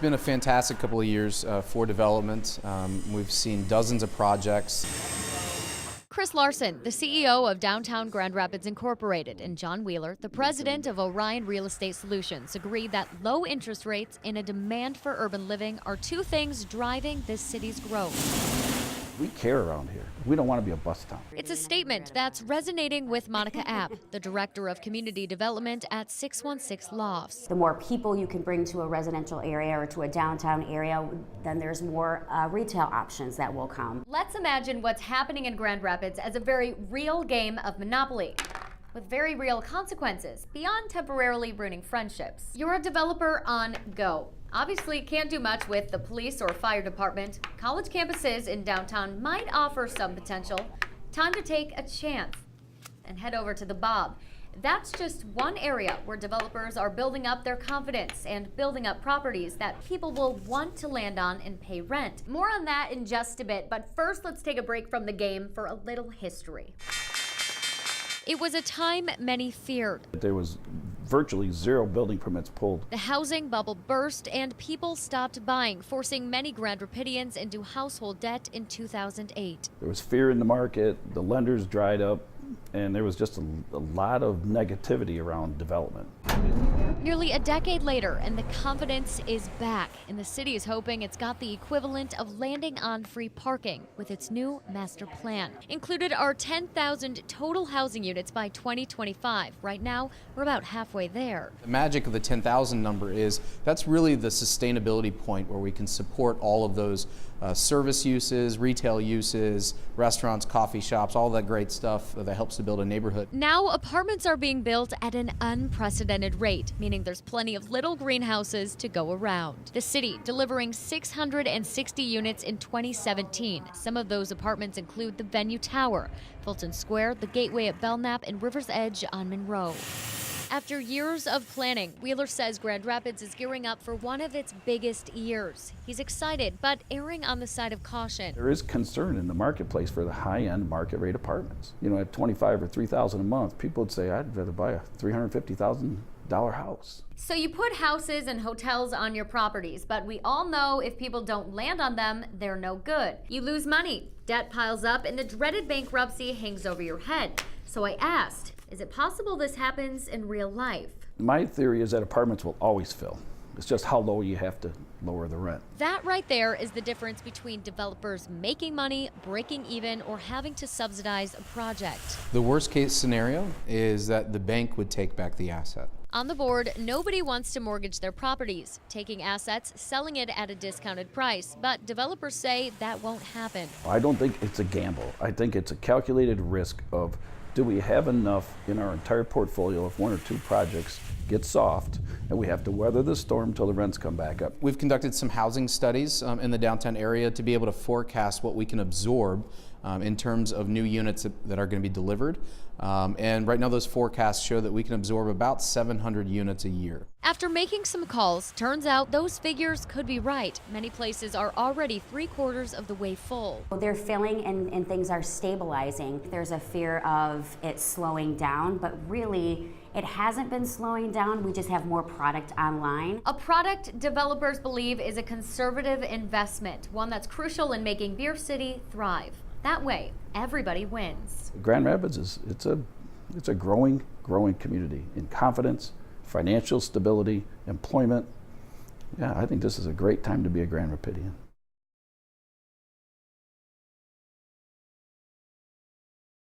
been a fantastic couple of years for development. We've seen dozens of projects. Chris Larson, the CEO of Downtown Grand Rapids Incorporated, and John Wheeler, the president of Orion Real Estate Solutions, agree that low interest rates and a demand for urban living are two things driving this city's growth. We care around here. We don't want to be a bust town. It's a statement that's resonating with Monica App, the director of community development at 616 Lofts. The more people you can bring to a residential area or to a downtown area, then there's more retail options that will come. Let's imagine what's happening in Grand Rapids as a very real game of Monopoly, with very real consequences beyond temporarily ruining friendships. You're a developer on go. Obviously can't do much with the police or fire department. College campuses in downtown might offer some potential. Time to take a chance and head over to the Bob. That's just one area where developers are building up their confidence and building up properties that people will want to land on and pay rent. More on that in just a bit, but first let's take a break from the game for a little history. It was a time many feared. There was virtually zero building permits pulled. The housing bubble burst and people stopped buying, forcing many Grand Rapidians into household debt in 2008. There was fear in the market, the lenders dried up, and there was just a lot of negativity around development. Nearly a decade later, and the confidence is back, and the city is hoping it's got the equivalent of landing on free parking with its new master plan. Included are 10,000 total housing units by 2025. Right now, we're about halfway there. The magic of the 10,000 number is that's really the sustainability point where we can support all of those service uses, retail uses, restaurants, coffee shops, all that great stuff that helps to build a neighborhood. Now, apartments are being built at an unprecedented rate, meaning there's plenty of little greenhouses to go around. The city delivering 660 units in 2017. Some of those apartments include the Venue Tower, Fulton Square, the Gateway at Belknap, and River's Edge on Monroe. After years of planning, Wheeler says Grand Rapids is gearing up for one of its biggest years. He's excited, but erring on the side of caution. There is concern in the marketplace for the high-end market rate apartments. You know, at $25,000 or $3,000 a month, people would say, I'd rather buy a $350,000 house. So you put houses and hotels on your properties, but we all know if people don't land on them, they're no good. You lose money, debt piles up, and the dreaded bankruptcy hangs over your head. So I asked, is it possible this happens in real life? My theory is that apartments will always fill. It's just how low you have to lower the rent. That right there is the difference between developers making money, breaking even, or having to subsidize a project. The worst case scenario is that the bank would take back the asset. On the board, nobody wants to mortgage their properties, taking assets, selling it at a discounted price, but developers say that won't happen. I don't think it's a gamble. I think it's a calculated risk of, do we have enough in our entire portfolio if one or two projects get soft and we have to weather the storm until the rents come back up? We've conducted some housing studies in the downtown area to be able to forecast what we can absorb in terms of new units that are going to be delivered. And right now those forecasts show that we can absorb about 700 units a year. After making some calls, turns out those figures could be right. Many places are already 3/4 of the way full. They're filling and things are stabilizing. There's a fear of it slowing down, but really it hasn't been slowing down. We just have more product online. A product developers believe is a conservative investment, one that's crucial in making Beer City thrive. That way, everybody wins. Grand Rapids it's a growing community in confidence, financial stability, employment. Yeah, I think this is a great time to be a Grand Rapidian.